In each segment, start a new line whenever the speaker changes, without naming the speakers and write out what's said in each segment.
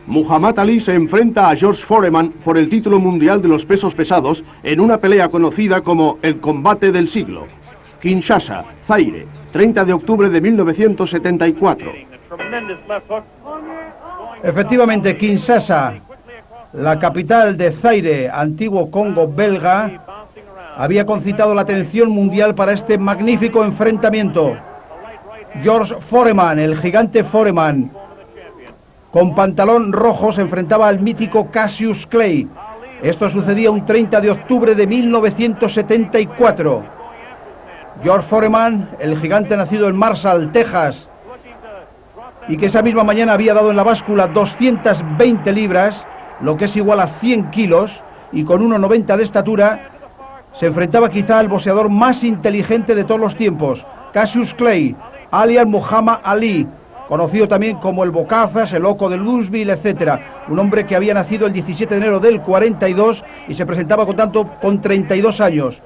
Muhammad Ali se enfrenta a George Foreman por el título mundial de los pesos pesados en una pelea conocida como el combate del siglo. Kinshasa, Zaire, 30 de octubre de 1974.
Efectivamente, Kinshasa, la capital de Zaire, antiguo Congo belga, había concitado la atención mundial para este magnífico enfrentamiento. George Foreman, el gigante Foreman, con pantalón rojo, se enfrentaba al mítico Cassius Clay. Esto sucedía un 30 de octubre de 1974. George Foreman, el gigante nacido en Marshall, Texas, y que esa misma mañana había dado en la báscula 220 libras, lo que es igual a 100 kilos, y con 1,90 de estatura, se enfrentaba quizá al boxeador más inteligente de todos los tiempos, Cassius Clay, alias Muhammad Ali, conocido también como el Bocazas, el Loco de Louisville, etc. Un hombre que había nacido el 17 de enero del 42 y se presentaba con 32 años.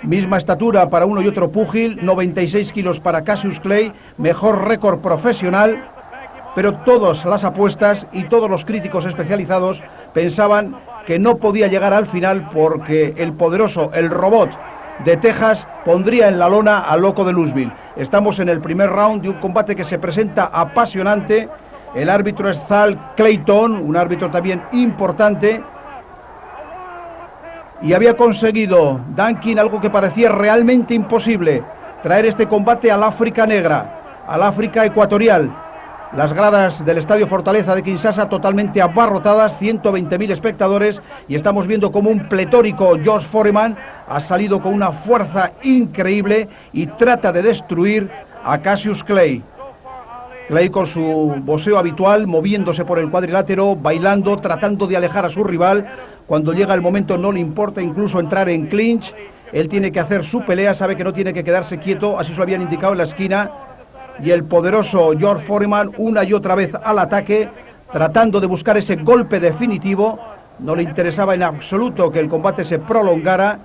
Misma estatura para uno y otro púgil, 96 kilos para Cassius Clay, mejor récord profesional, pero todas las apuestas y todos los críticos especializados pensaban que no podía llegar al final porque el poderoso, el robot de Texas, pondría en la lona al Loco de Louisville. Estamos en el primer round de un combate que se presenta apasionante. El árbitro es Zal Clayton, un árbitro también importante. Y había conseguido Duncan algo que parecía realmente imposible: traer este combate al África negra, al África ecuatorial. Las gradas del Estadio Fortaleza de Kinshasa totalmente abarrotadas, 120.000 espectadores, y estamos viendo como un pletórico George Foreman ha salido con una fuerza increíble y trata de destruir a Cassius Clay. Clay con su boxeo habitual, moviéndose por el cuadrilátero, bailando, tratando de alejar a su rival. Cuando llega el momento no le importa incluso entrar en clinch. Él tiene que hacer su pelea, sabe que no tiene que quedarse quieto, así se lo habían indicado en la esquina. Y el poderoso George Foreman una y otra vez al ataque, tratando de buscar ese golpe definitivo. No le interesaba en absoluto que el combate se prolongara.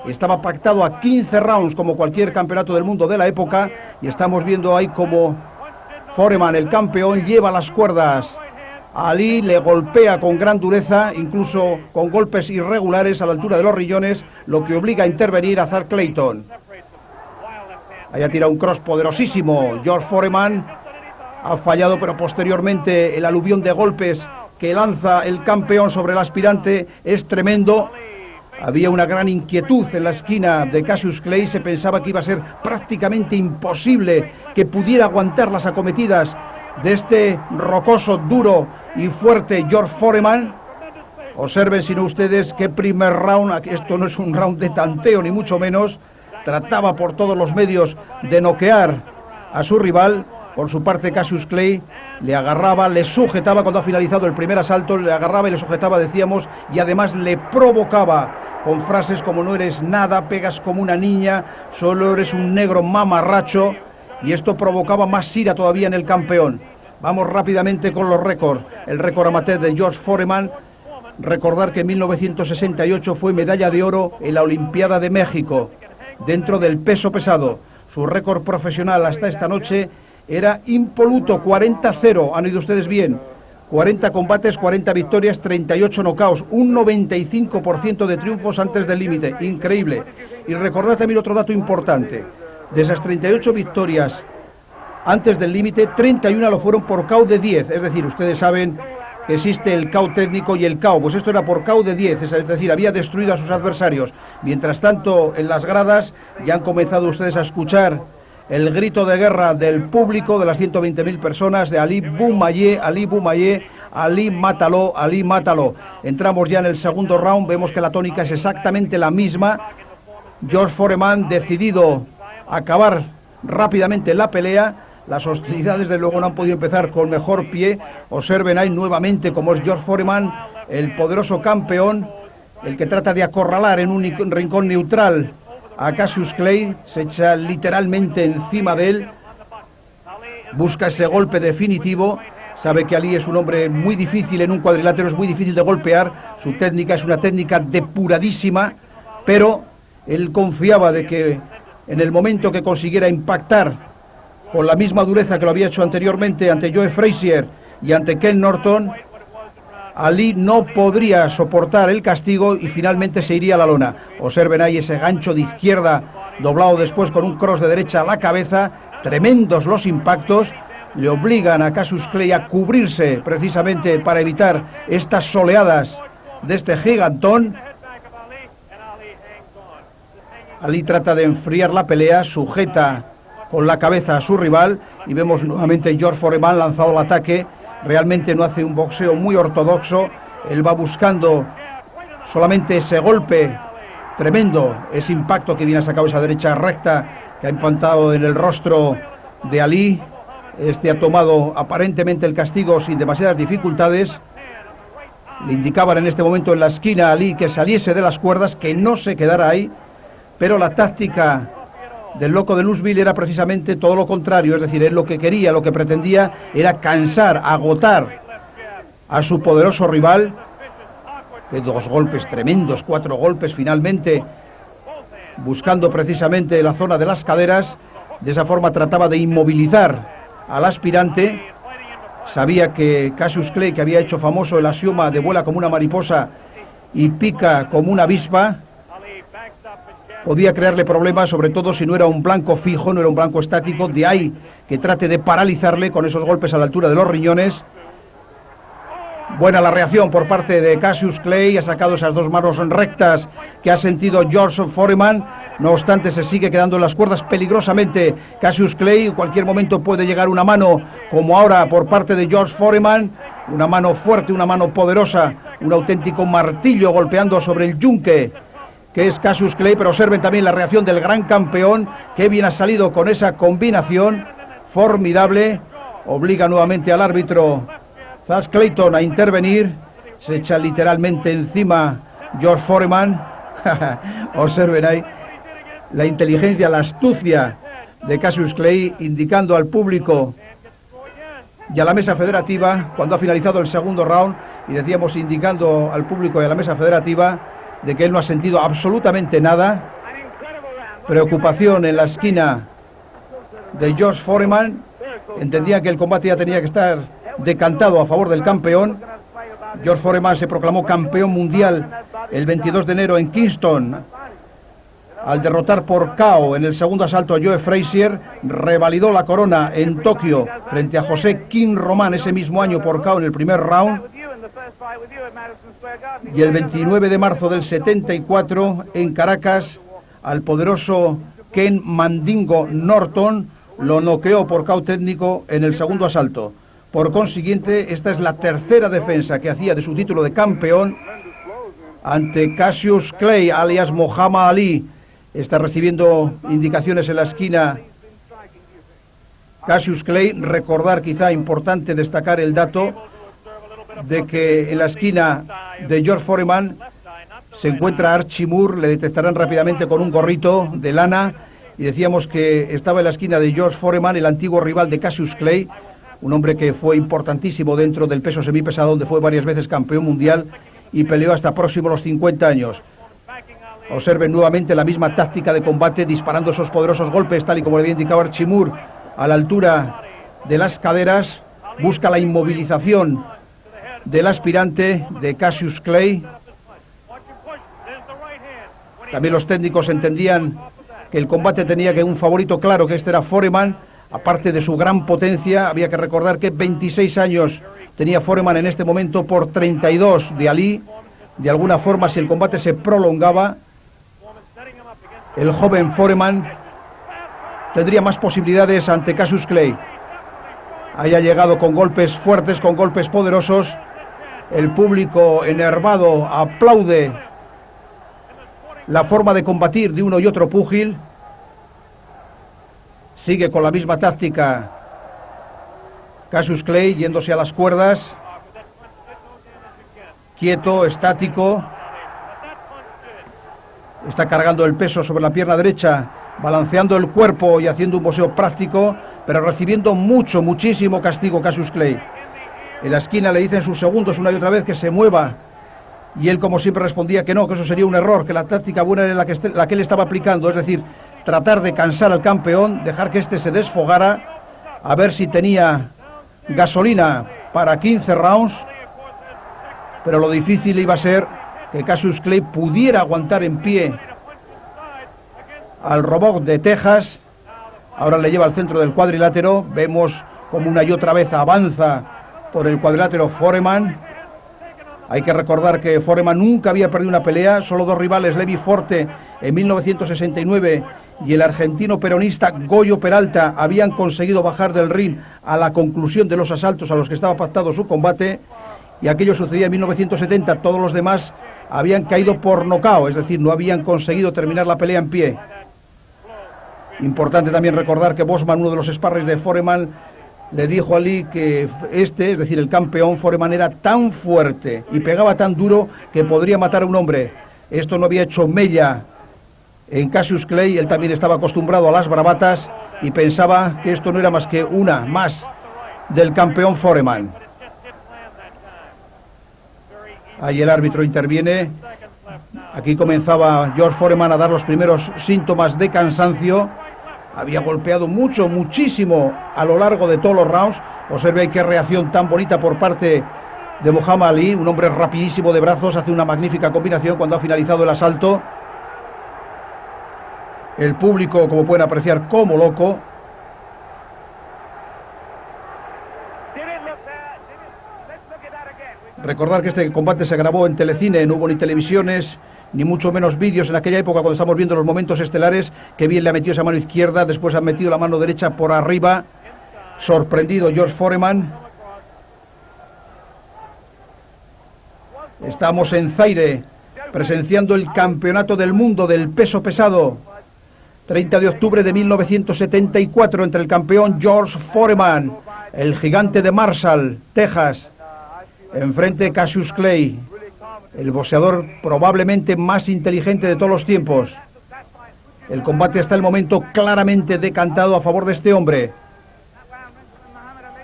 Estaba pactado a 15 rounds como cualquier campeonato del mundo de la época, y estamos viendo ahí como Foreman, el campeón, lleva las cuerdas a Ali, le golpea con gran dureza, incluso con golpes irregulares a la altura de los riñones, lo que obliga a intervenir a Zal Clayton. Ahí ha tirado un cross poderosísimo George Foreman, ha fallado, pero posteriormente el aluvión de golpes que lanza el campeón sobre el aspirante es tremendo. Había una gran inquietud en la esquina de Cassius Clay, se pensaba que iba a ser prácticamente imposible que pudiera aguantar las acometidas de este rocoso, duro y fuerte George Foreman. Observen, si no ustedes, qué primer round. Esto no es un round de tanteo ni mucho menos. Trataba por todos los medios de noquear a su rival. Por su parte, Cassius Clay le agarraba, le sujetaba cuando ha finalizado el primer asalto, le agarraba y le sujetaba, decíamos, y además le provocaba con frases como: no eres nada, pegas como una niña, solo eres un negro mamarracho. Y esto provocaba más ira todavía en el campeón. Vamos rápidamente con los récords. El récord amateur de George Foreman. Recordar que en 1968 fue medalla de oro en la Olimpiada de México, dentro del peso pesado. Su récord profesional hasta esta noche era impoluto, 40-0, han oído ustedes bien. 40 combates, 40 victorias, 38 knockouts, un 95% de triunfos antes del límite, increíble. Y recordad también otro dato importante: de esas 38 victorias antes del límite, 31 lo fueron por KO de 10, es decir, ustedes saben que existe el KO técnico y el KO, pues esto era por KO de 10, es decir, había destruido a sus adversarios. Mientras tanto, en las gradas ya han comenzado ustedes a escuchar el grito de guerra del público, de las 120.000 personas, de Ali Boumaier, Ali Boumaier, Ali mátalo, Ali mátalo. Entramos ya en el segundo round, vemos que la tónica es exactamente la misma. George Foreman decidido a acabar rápidamente la pelea. Las hostilidades, de luego, no han podido empezar con mejor pie. Observen ahí nuevamente cómo es George Foreman, el poderoso campeón, el que trata de acorralar en un rincón neutral a Cassius Clay. Se echa literalmente encima de él, busca ese golpe definitivo. Sabe que Ali es un hombre muy difícil en un cuadrilátero, es muy difícil de golpear. Su técnica es una técnica depuradísima, pero él confiaba de que en el momento que consiguiera impactar con la misma dureza que lo había hecho anteriormente ante Joe Frazier y ante Ken Norton, Ali no podría soportar el castigo y finalmente se iría a la lona. Observen ahí ese gancho de izquierda doblado después con un cross de derecha a la cabeza. Tremendos los impactos. Le obligan a Cassius Clay a cubrirse precisamente para evitar estas soleadas de este gigantón. Ali trata de enfriar la pelea, sujeta con la cabeza a su rival y vemos nuevamente George Foreman lanzado al ataque. Realmente no hace un boxeo muy ortodoxo, él va buscando solamente ese golpe tremendo, ese impacto que viene a sacar esa derecha recta que ha implantado en el rostro de Ali. Este ha tomado aparentemente el castigo sin demasiadas dificultades. Le indicaban en este momento en la esquina a Ali que saliese de las cuerdas, que no se quedara ahí, pero la táctica del loco de Louisville era precisamente todo lo contrario, es decir, él lo que quería, lo que pretendía era cansar, agotar a su poderoso rival. De 2 golpes tremendos, 4 golpes finalmente, buscando precisamente la zona de las caderas. De esa forma trataba de inmovilizar al aspirante. Sabía que Cassius Clay, que había hecho famoso el axioma de vuela como una mariposa y pica como una avispa, podía crearle problemas, sobre todo si no era un blanco fijo, no era un blanco estático. De ahí que trate de paralizarle con esos golpes a la altura de los riñones. Buena la reacción por parte de Cassius Clay, ha sacado esas 2 manos rectas que ha sentido George Foreman. No obstante, se sigue quedando en las cuerdas peligrosamente Cassius Clay. En cualquier momento puede llegar una mano, como ahora por parte de George Foreman. Una mano fuerte, una mano poderosa, un auténtico martillo golpeando sobre el yunque que es Cassius Clay. Pero observen también la reacción del gran campeón, que bien ha salido con esa combinación formidable. Obliga nuevamente al árbitro Zach Clayton a intervenir. Se echa literalmente encima George Foreman. Observen ahí la inteligencia, la astucia de Cassius Clay, indicando al público y a la mesa federativa cuando ha finalizado el segundo round, y decíamos indicando al público y a la mesa federativa de que él no ha sentido absolutamente nada. Preocupación en la esquina de George Foreman. Entendía que el combate ya tenía que estar decantado a favor del campeón. George Foreman se proclamó campeón mundial el 22 de enero en Kingston al derrotar por KO en el segundo asalto a Joe Frazier. Revalidó la corona en Tokio frente a José King Román ese mismo año por KO en el primer round. Y el 29 de marzo del 74 en Caracas al poderoso Ken Mandingo Norton lo noqueó por KO técnico en el segundo asalto. Por consiguiente, esta es la tercera defensa que hacía de su título de campeón ante Cassius Clay, alias Muhammad Ali. Está recibiendo indicaciones en la esquina Cassius Clay. Recordar, quizá importante destacar el dato de que en la esquina de George Foreman se encuentra Archie Moore. Le detectarán rápidamente con un gorrito de lana. Y decíamos que estaba en la esquina de George Foreman, el antiguo rival de Cassius Clay, un hombre que fue importantísimo dentro del peso semipesado, donde fue varias veces campeón mundial y peleó hasta próximo a los 50 años. Observen nuevamente la misma táctica de combate, disparando esos poderosos golpes, tal y como le había indicado Archie Moore, a la altura de las caderas. Busca la inmovilización del aspirante de Cassius Clay. También los técnicos entendían que el combate tenía que un favorito claro, que este era Foreman. Aparte de su gran potencia, había que recordar que 26 años tenía Foreman en este momento por 32 de Ali. De alguna forma, si el combate se prolongaba, el joven Foreman tendría más posibilidades ante Cassius Clay. Haya llegado con golpes fuertes, con golpes poderosos. El público enervado aplaude la forma de combatir de uno y otro púgil. Sigue con la misma táctica Cassius Clay, yéndose a las cuerdas, quieto, estático. Está cargando el peso sobre la pierna derecha, balanceando el cuerpo y haciendo un boxeo práctico, pero recibiendo muchísimo castigo Cassius Clay. En la esquina le dicen sus segundos una y otra vez que se mueva, y él, como siempre, respondía que no, que eso sería un error, que la táctica buena era la que él estaba aplicando, es decir, tratar de cansar al campeón, dejar que éste se desfogara, a ver si tenía gasolina para 15 rounds. pero lo difícil iba a ser que Cassius Clay pudiera aguantar en pie al robot de Texas. Ahora le lleva al centro del cuadrilátero. Vemos como una y otra vez avanza por el cuadrilátero Foreman. Hay que recordar que Foreman nunca había perdido una pelea, solo dos rivales, Levi Forte en 1969 y el argentino peronista Goyo Peralta, habían conseguido bajar del ring a la conclusión de los asaltos a los que estaba pactado su combate, y aquello sucedía en 1970, todos los demás habían caído por nocaut, es decir, no habían conseguido terminar la pelea en pie. Importante también recordar que Bosman, uno de los sparrings de Foreman, le dijo a Lee que es decir, el campeón Foreman, era tan fuerte y pegaba tan duro que podría matar a un hombre. Esto no había hecho mella en Cassius Clay. Él también estaba acostumbrado a las bravatas y pensaba que esto no era más que una más del campeón Foreman. Ahí el árbitro interviene. Aquí comenzaba George Foreman a dar los primeros síntomas de cansancio. Había golpeado muchísimo a lo largo de todos los rounds. Observe ahí qué reacción tan bonita por parte de Muhammad Ali, un hombre rapidísimo de brazos, hace una magnífica combinación cuando ha finalizado el asalto. El público, como pueden apreciar, como loco. Recordar que este combate se grabó en telecine, no hubo ni televisiones, ni mucho menos vídeos en aquella época cuando estamos viendo los momentos estelares. Que bien le ha metido esa mano izquierda, después ha metido la mano derecha por arriba. Sorprendido George Foreman. Estamos en Zaire, presenciando el campeonato del mundo del peso pesado. 30 de octubre de 1974, entre el campeón George Foreman, el gigante de Marshall, Texas, enfrente Cassius Clay, el boxeador probablemente más inteligente de todos los tiempos. El combate hasta el momento claramente decantado a favor de este hombre.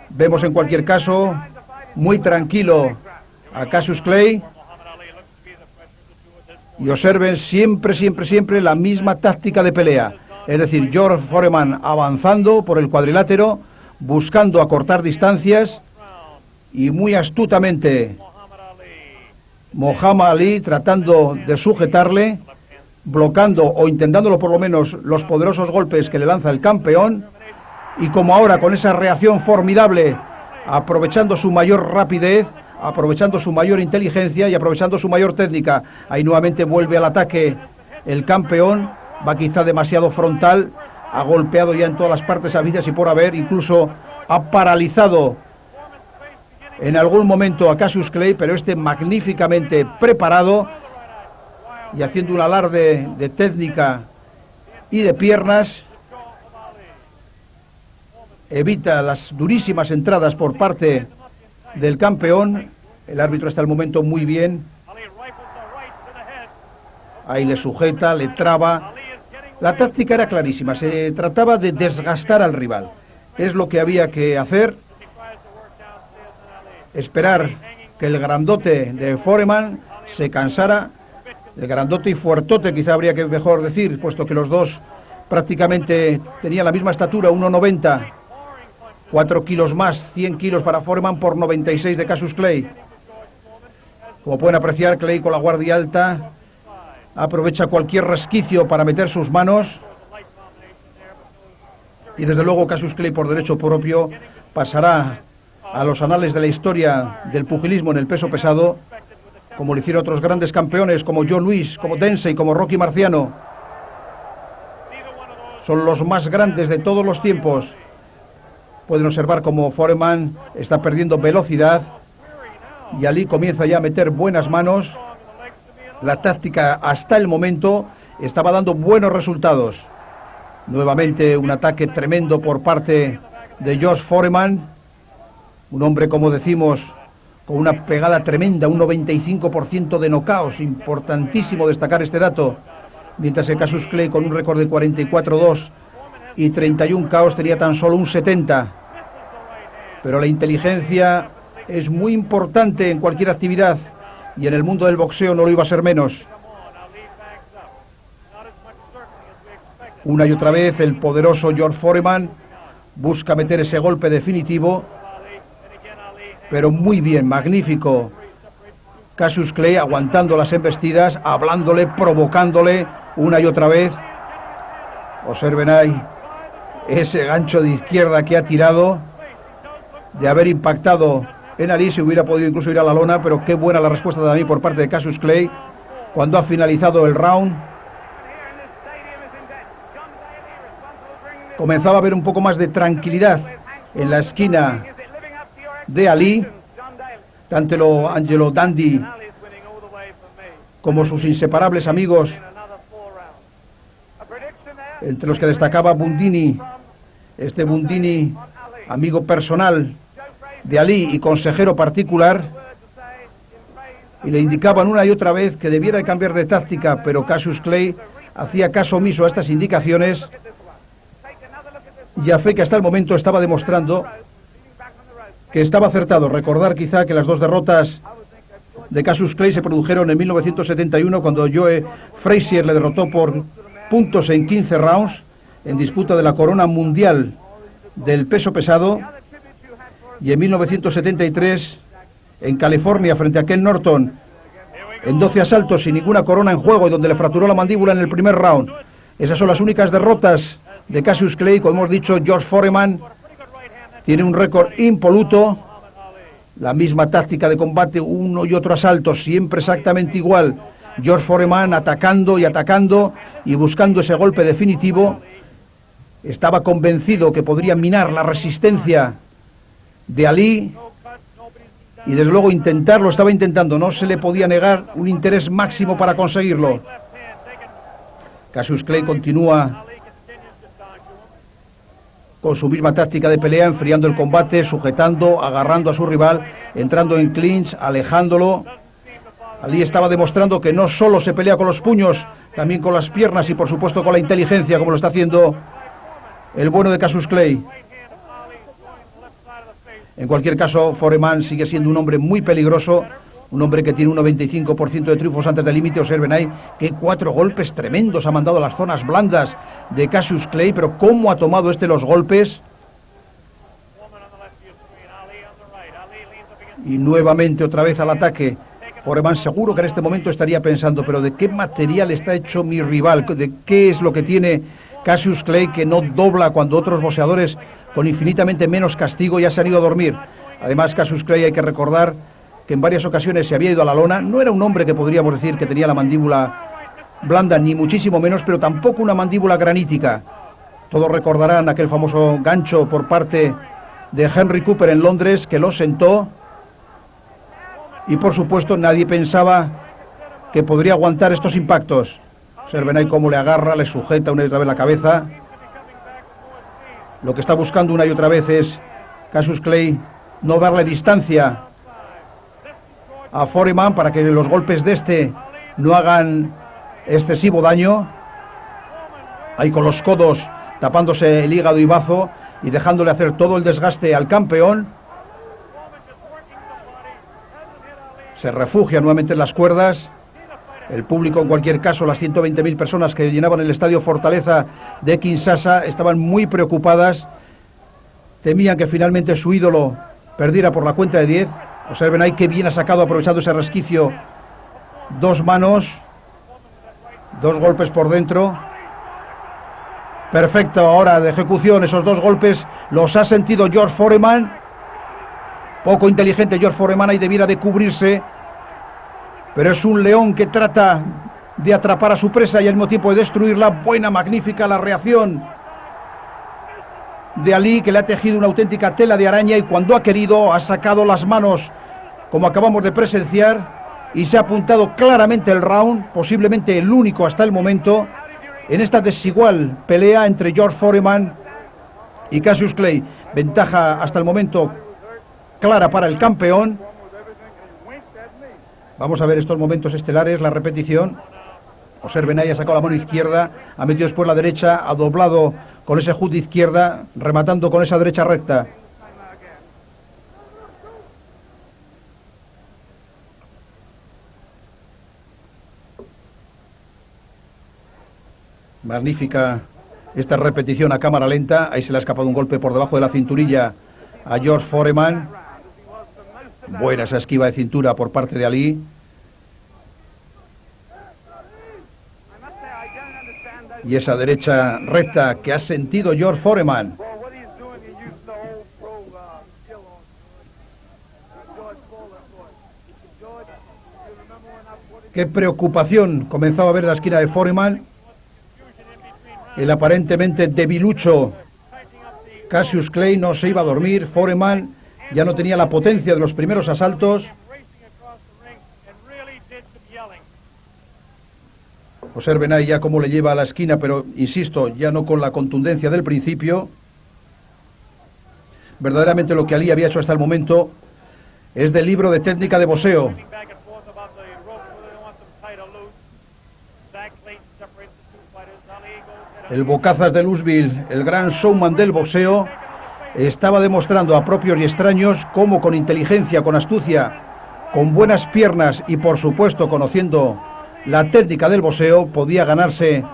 Vemos en cualquier caso muy tranquilo a Cassius Clay. Y observen siempre la misma táctica de pelea. Es decir, George Foreman avanzando por el cuadrilátero, buscando acortar distancias, y muy astutamente Muhammad Ali tratando de sujetarle, bloqueando o intentándolo por lo menos los poderosos golpes que le lanza el campeón. Y como ahora, con esa reacción formidable, aprovechando su mayor rapidez, aprovechando su mayor inteligencia y aprovechando su mayor técnica, ahí nuevamente vuelve al ataque el campeón. Va quizá demasiado frontal, ha golpeado ya en todas las partes habidas y por haber, incluso ha paralizado en algún momento a Cassius Clay, pero este magníficamente preparado y haciendo un alarde de técnica y de piernas, evita las durísimas entradas por parte del campeón. El árbitro hasta el momento muy bien. Ahí le sujeta, le traba. La táctica era clarísima, se trataba de desgastar al rival. Es lo que había que hacer. Esperar que el grandote de Foreman se cansara. El grandote y fuertote, quizá habría que mejor decir, puesto que los dos prácticamente tenían la misma estatura, 1,90. 4 kilos más, 100 kilos para Foreman por 96 de Cassius Clay. Como pueden apreciar, Clay con la guardia alta aprovecha cualquier resquicio para meter sus manos. Y desde luego Cassius Clay, por derecho propio, pasará a los anales de la historia del pugilismo en el peso pesado, como lo hicieron otros grandes campeones como Joe Louis, como Dempsey, como Rocky Marciano. Son los más grandes de todos los tiempos. Pueden observar cómo Foreman está perdiendo velocidad y Ali comienza ya a meter buenas manos. La táctica hasta el momento estaba dando buenos resultados. Nuevamente un ataque tremendo por parte de George Foreman, un hombre, como decimos, con una pegada tremenda, un 95% de knockouts, importantísimo destacar este dato, mientras que Cassius Clay, con un récord de 44-2 y 31 KOs, tenía tan solo un 70. Pero la inteligencia es muy importante en cualquier actividad, y en el mundo del boxeo no lo iba a ser menos. Una y otra vez el poderoso George Foreman busca meter ese golpe definitivo, pero muy bien, magnífico Cassius Clay aguantando las embestidas, hablándole, provocándole una y otra vez. Observen ahí ese gancho de izquierda que ha tirado, de haber impactado en Ali, se hubiera podido incluso ir a la lona, pero qué buena la respuesta también por parte de Cassius Clay cuando ha finalizado el round. Comenzaba a haber un poco más de tranquilidad en la esquina de Ali, tanto Angelo Dundee como sus inseparables amigos, entre los que destacaba Bundini, este Bundini, amigo personal de Ali y consejero particular, y le indicaban una y otra vez que debiera de cambiar de táctica, pero Cassius Clay hacía caso omiso a estas indicaciones. Y Afek hasta el momento estaba demostrando que estaba acertado. Recordar quizá que las dos derrotas de Cassius Clay se produjeron en 1971 cuando Joe Frazier le derrotó por puntos en 15 rounds en disputa de la corona mundial del peso pesado, y en 1973 en California frente a Ken Norton en 12 asaltos sin ninguna corona en juego y donde le fracturó la mandíbula en el primer round. Esas son las únicas derrotas de Cassius Clay. Como hemos dicho, George Foreman tiene un récord impoluto, la misma táctica de combate, uno y otro asalto, siempre exactamente igual. George Foreman atacando y buscando ese golpe definitivo. Estaba convencido que podría minar la resistencia de Ali y desde luego intentarlo, estaba intentando, no se le podía negar un interés máximo para conseguirlo. Cassius Clay continúa con su misma táctica de pelea, enfriando el combate, sujetando, agarrando a su rival, entrando en clinch, alejándolo. Ali estaba demostrando que no solo se pelea con los puños, también con las piernas y por supuesto con la inteligencia, como lo está haciendo el bueno de Cassius Clay. En cualquier caso, Foreman sigue siendo un hombre muy peligroso, un hombre que tiene un 95% de triunfos antes del límite. Observen ahí que 4 golpes tremendos ha mandado a las zonas blandas de Cassius Clay, pero cómo ha tomado los golpes. Y nuevamente otra vez al ataque. Foreman seguro que en este momento estaría pensando, pero ¿de qué material está hecho mi rival? ¿De qué es lo que tiene Cassius Clay que no dobla cuando otros boxeadores con infinitamente menos castigo ya se han ido a dormir? Además, Cassius Clay, hay que recordar que en varias ocasiones se había ido a la lona. No era un hombre que podríamos decir que tenía la mandíbula blanda, ni muchísimo menos, pero tampoco una mandíbula granítica. Todos recordarán aquel famoso gancho por parte de Henry Cooper en Londres, que lo sentó, y por supuesto nadie pensaba que podría aguantar estos impactos. Observen ahí cómo le agarra, le sujeta una y otra vez la cabeza. Lo que está buscando una y otra vez es Cassius Clay no darle distancia a Foreman para que los golpes de este no hagan excesivo daño. Ahí con los codos tapándose el hígado y bazo y dejándole hacer todo el desgaste al campeón. Se refugia nuevamente en las cuerdas. El público, en cualquier caso, las 120.000 personas que llenaban el estadio Fortaleza de Kinshasa estaban muy preocupadas. Temían que finalmente su ídolo perdiera por la cuenta de 10. Observen ahí qué bien ha sacado, aprovechando ese resquicio. 2 manos, 2 golpes por dentro. Perfecto, ahora de ejecución, esos 2 golpes los ha sentido George Foreman. Poco inteligente George Foreman, ahí debiera de cubrirse, pero es un león que trata de atrapar a su presa y al mismo tiempo de destruirla. Buena, magnífica la reacción de Ali, que le ha tejido una auténtica tela de araña, y cuando ha querido ha sacado las manos, como acabamos de presenciar, y se ha apuntado claramente el round, posiblemente el único hasta el momento, en esta desigual pelea entre George Foreman y Cassius Clay. Ventaja hasta el momento clara para el campeón. Vamos a ver estos momentos estelares, la repetición. Observen ahí, ha sacado la mano izquierda, ha metido después la derecha, ha doblado con ese hook de izquierda, rematando con esa derecha recta. Magnífica esta repetición a cámara lenta. Ahí se le ha escapado un golpe por debajo de la cinturilla a George Foreman. Buena esa esquiva de cintura por parte de Ali. Y esa derecha recta que ha sentido George Foreman. Qué preocupación comenzaba a ver en la esquina de Foreman. El aparentemente debilucho Cassius Clay no se iba a dormir. Foreman ya no tenía la potencia de los primeros asaltos. Observen ahí ya cómo le lleva a la esquina, pero insisto, ya no con la contundencia del principio. Verdaderamente lo que Ali había hecho hasta el momento es del libro de técnica de boxeo. El bocazas de Louisville, el gran showman del boxeo, estaba demostrando a propios y extraños cómo con inteligencia, con astucia, con buenas piernas y por supuesto conociendo la técnica del boxeo, podía ganarse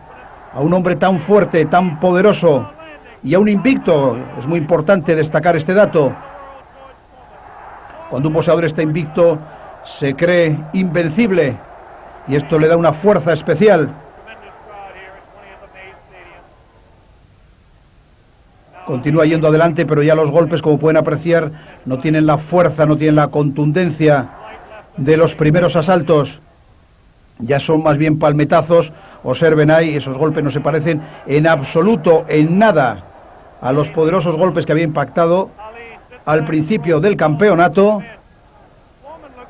a un hombre tan fuerte, tan poderoso y a un invicto. Es muy importante destacar este dato. Cuando un boxeador está invicto, se cree invencible y esto le da una fuerza especial. Continúa yendo adelante, pero ya los golpes, como pueden apreciar, no tienen la fuerza, no tienen la contundencia de los primeros asaltos. Ya son más bien palmetazos. Observen ahí, esos golpes no se parecen en absoluto, en nada, a los poderosos golpes que había impactado al principio del campeonato.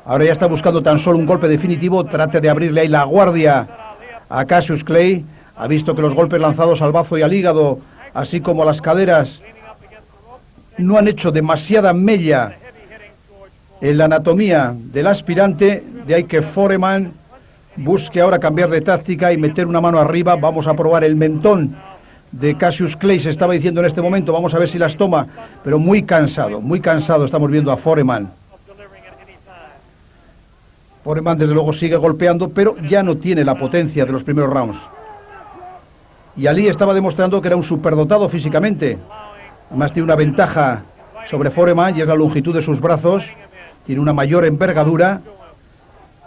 Ahora ya está buscando tan solo un golpe definitivo. Trate de abrirle ahí la guardia a Cassius Clay. Ha visto que los golpes lanzados al bazo y al hígado, así como a las caderas, no han hecho demasiada mella en la anatomía del aspirante. De ahí que Foreman busque ahora cambiar de táctica y meter una mano arriba. Vamos a probar el mentón de Cassius Clay, se estaba diciendo en este momento. Vamos a ver si las toma, pero muy cansado estamos viendo a Foreman. Foreman desde luego sigue golpeando, pero ya no tiene la potencia de los primeros rounds. Y Ali estaba demostrando que era un superdotado físicamente. Además tiene una ventaja sobre Foreman y es la longitud de sus brazos. Tiene una mayor envergadura.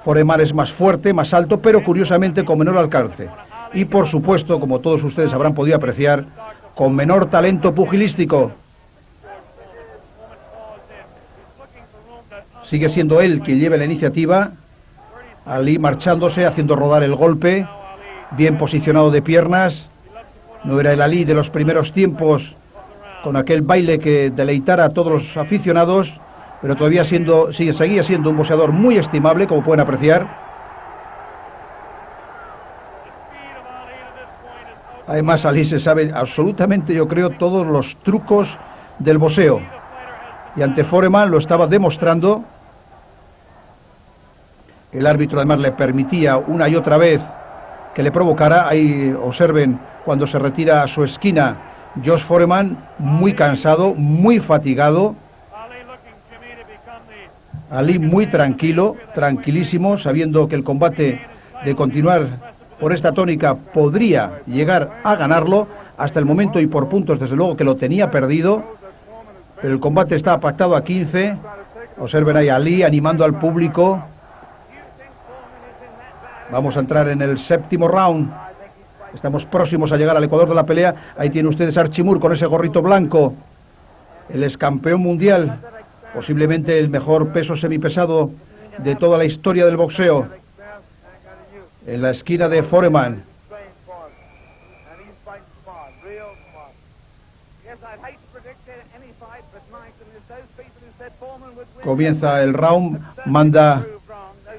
Foreman es más fuerte, más alto, pero curiosamente con menor alcance. Y por supuesto, como todos ustedes habrán podido apreciar, con menor talento pugilístico. Sigue siendo él quien lleva la iniciativa. Ali marchándose, haciendo rodar el golpe. Bien posicionado de piernas. No era el Ali de los primeros tiempos, con aquel baile que deleitara a todos los aficionados, pero todavía seguía siendo un boxeador muy estimable, como pueden apreciar. Además, Ali se sabe absolutamente, yo creo, todos los trucos del boxeo. Y ante Foreman lo estaba demostrando. El árbitro además le permitía una y otra vez que le provocara. Ahí observen cuando se retira a su esquina Josh Foreman, muy cansado, muy fatigado. Ali muy tranquilo, tranquilísimo, sabiendo que el combate, de continuar por esta tónica, podría llegar a ganarlo. Hasta el momento y por puntos, desde luego que lo tenía perdido, pero el combate está pactado a 15. Observen ahí a Ali animando al público. Vamos a entrar en el séptimo round. Estamos próximos a llegar al ecuador de la pelea. Ahí tienen ustedes a Archie Moore con ese gorrito blanco. El ex campeón mundial, posiblemente el mejor peso semipesado de toda la historia del boxeo. En la esquina de Foreman. Comienza el round. Manda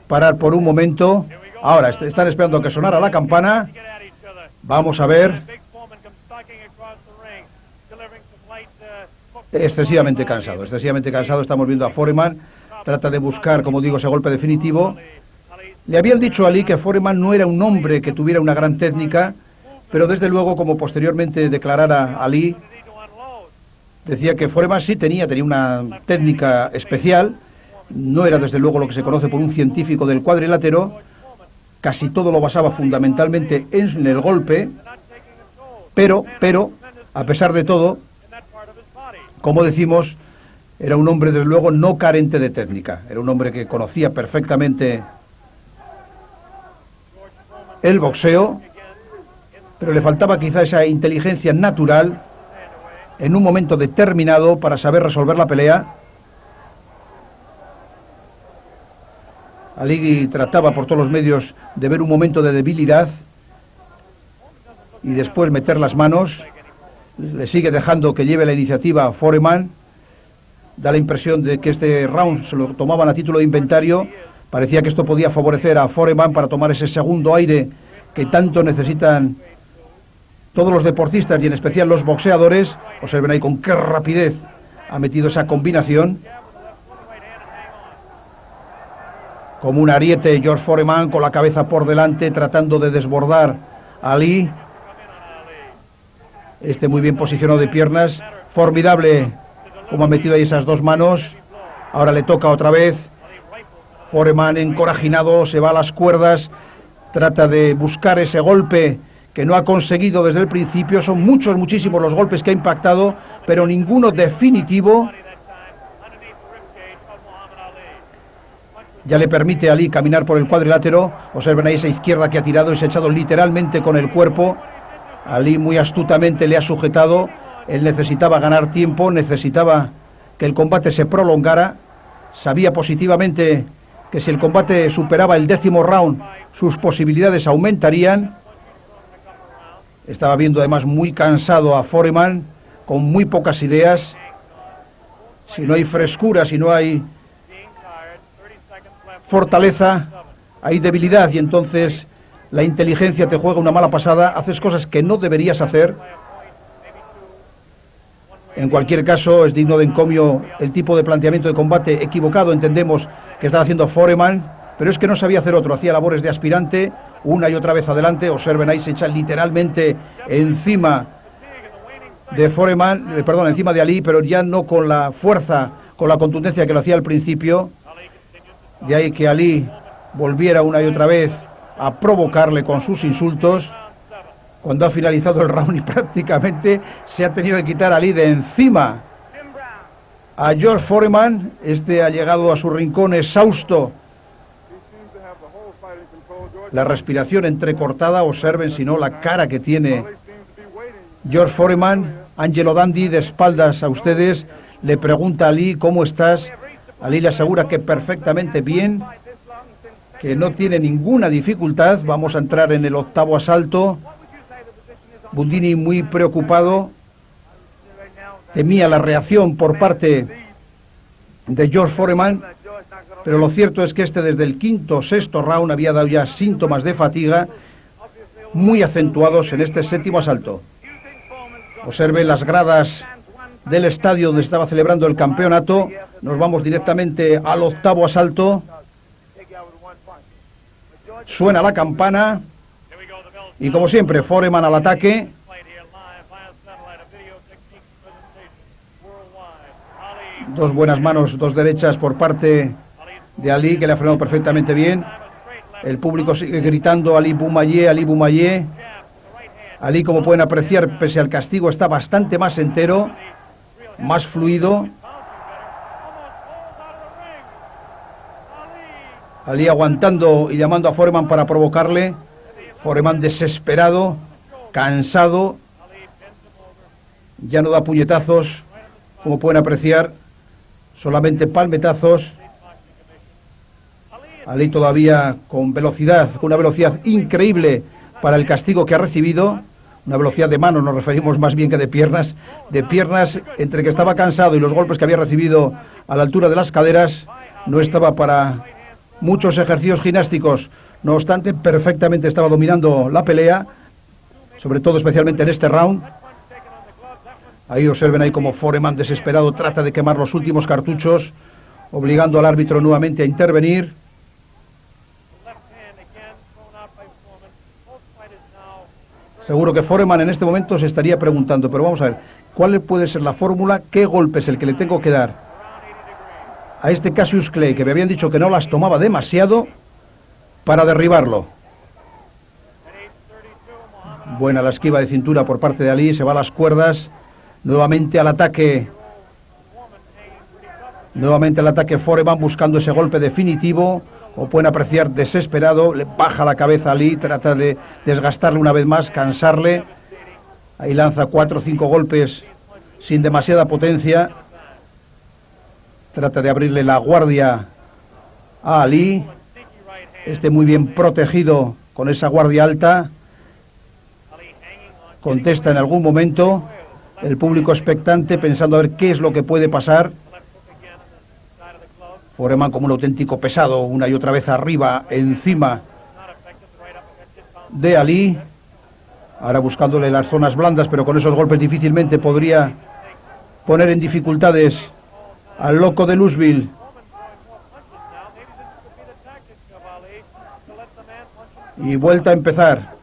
parar por un momento. Ahora están esperando que sonara la campana. Vamos a ver. Excesivamente cansado. Estamos viendo a Foreman. Trata de buscar, como digo, ese golpe definitivo. Le habían dicho a Ali que Foreman no era un hombre que tuviera una gran técnica, pero desde luego, como posteriormente declarara Ali, decía que Foreman sí tenía una técnica especial. No era desde luego lo que se conoce por un científico del cuadrilátero. Casi todo lo basaba fundamentalmente en el golpe, pero, a pesar de todo, como decimos, era un hombre desde luego no carente de técnica. Era un hombre que conocía perfectamente el boxeo. pero le faltaba quizá esa inteligencia natural en un momento determinado para saber resolver la pelea. Ali trataba por todos los medios de ver un momento de debilidad y después meter las manos. Le sigue dejando que lleve la iniciativa Foreman. Da la impresión de que este round se lo tomaban a título de inventario. Parecía que esto podía favorecer a Foreman para tomar ese segundo aire que tanto necesitan todos los deportistas y en especial los boxeadores. Observen ahí con qué rapidez ha metido esa combinación. Como un ariete, George Foreman con la cabeza por delante tratando de desbordar a Ali. Este muy bien posicionado de piernas. Formidable como ha metido ahí esas dos manos. Ahora le toca otra vez. Foreman encorajinado, se va a las cuerdas. Trata de buscar ese golpe que no ha conseguido desde el principio. Son muchísimos los golpes que ha impactado, pero ninguno definitivo. Ya le permite a Ali caminar por el cuadrilátero. Observen ahí esa izquierda que ha tirado y se ha echado literalmente con el cuerpo. Ali muy astutamente le ha sujetado. Él necesitaba ganar tiempo, necesitaba que el combate se prolongara. Sabía positivamente que si el combate superaba el 10º round, sus posibilidades aumentarían. Estaba viendo además muy cansado a Foreman, con muy pocas ideas. Si no hay frescura, si no hay fortaleza, hay debilidad, y entonces la inteligencia te juega una mala pasada, haces cosas que no deberías hacer. En cualquier caso, es digno de encomio el tipo de planteamiento de combate equivocado, entendemos, que estaba haciendo Foreman, pero es que no sabía hacer otro, hacía labores de aspirante, una y otra vez adelante. Observen ahí, se echa literalmente encima de Foreman, encima de Ali, pero ya no con la fuerza, con la contundencia que lo hacía al principio. De ahí que Ali volviera una y otra vez a provocarle con sus insultos. Cuando ha finalizado el round y prácticamente se ha tenido que quitar a Ali de encima a George Foreman. Este ha llegado a su rincón exhausto, la respiración entrecortada. Observen si no la cara que tiene George Foreman. Angelo Dundee, de espaldas a ustedes, le pregunta a Ali: ¿cómo estás? Ali le asegura que perfectamente bien, que no tiene ninguna dificultad. Vamos a entrar en el 8º asalto. Bundini muy preocupado, temía la reacción por parte de George Foreman, pero lo cierto es que este desde el 5º, 6º round había dado ya síntomas de fatiga muy acentuados en este 7º asalto. Observen las gradas del estadio donde estaba celebrando el campeonato. Nos vamos directamente al 8º asalto. Suena la campana y, como siempre, Foreman al ataque. Dos buenas manos, dos derechas por parte de Ali, que le ha frenado perfectamente bien. El público sigue gritando: Ali Boumaier, Ali Boumaier. Ali, como pueden apreciar, pese al castigo, está bastante más entero, más fluido. Ali aguantando y llamando a Foreman para provocarle. Foreman desesperado, cansado, ya no da puñetazos, como pueden apreciar, solamente palmetazos. Ali todavía con velocidad, con una velocidad increíble para el castigo que ha recibido, una velocidad de manos, nos referimos más bien que de piernas, entre que estaba cansado y los golpes que había recibido a la altura de las caderas, no estaba para muchos ejercicios gimnásticos. No obstante, perfectamente estaba dominando la pelea, sobre todo especialmente en este round. Ahí observen ahí como Foreman, desesperado, trata de quemar los últimos cartuchos, obligando al árbitro nuevamente a intervenir. Seguro que Foreman en este momento se estaría preguntando, pero vamos a ver, ¿cuál puede ser la fórmula? ¿Qué golpe es el que le tengo que dar a este Cassius Clay, que me habían dicho que no las tomaba demasiado, para derribarlo? Buena la esquiva de cintura por parte de Ali, se va a las cuerdas, nuevamente al ataque Foreman buscando ese golpe definitivo. o pueden apreciar, desesperado, le baja la cabeza a Ali, trata de desgastarle una vez más, cansarle. Ahí lanza 4 o 5 golpes sin demasiada potencia. Trata de abrirle la guardia a Ali. Este muy bien protegido con esa guardia alta. Contesta en algún momento. El público expectante pensando a ver qué es lo que puede pasar. Foreman como un auténtico pesado, una y otra vez arriba, encima de Ali. Ahora buscándole las zonas blandas, pero con esos golpes difícilmente podría poner en dificultades al loco de Louisville. Y vuelta a empezar,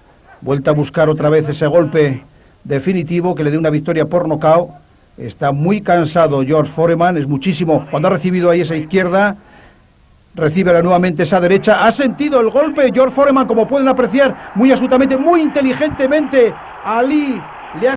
vuelta a buscar otra vez ese golpe definitivo que le dé una victoria por nocaut. Está muy cansado George Foreman, es muchísimo. Cuando ha recibido ahí esa izquierda, recibe nuevamente esa derecha. Ha sentido el golpe George Foreman, como pueden apreciar, muy astutamente, muy inteligentemente. Ali le ha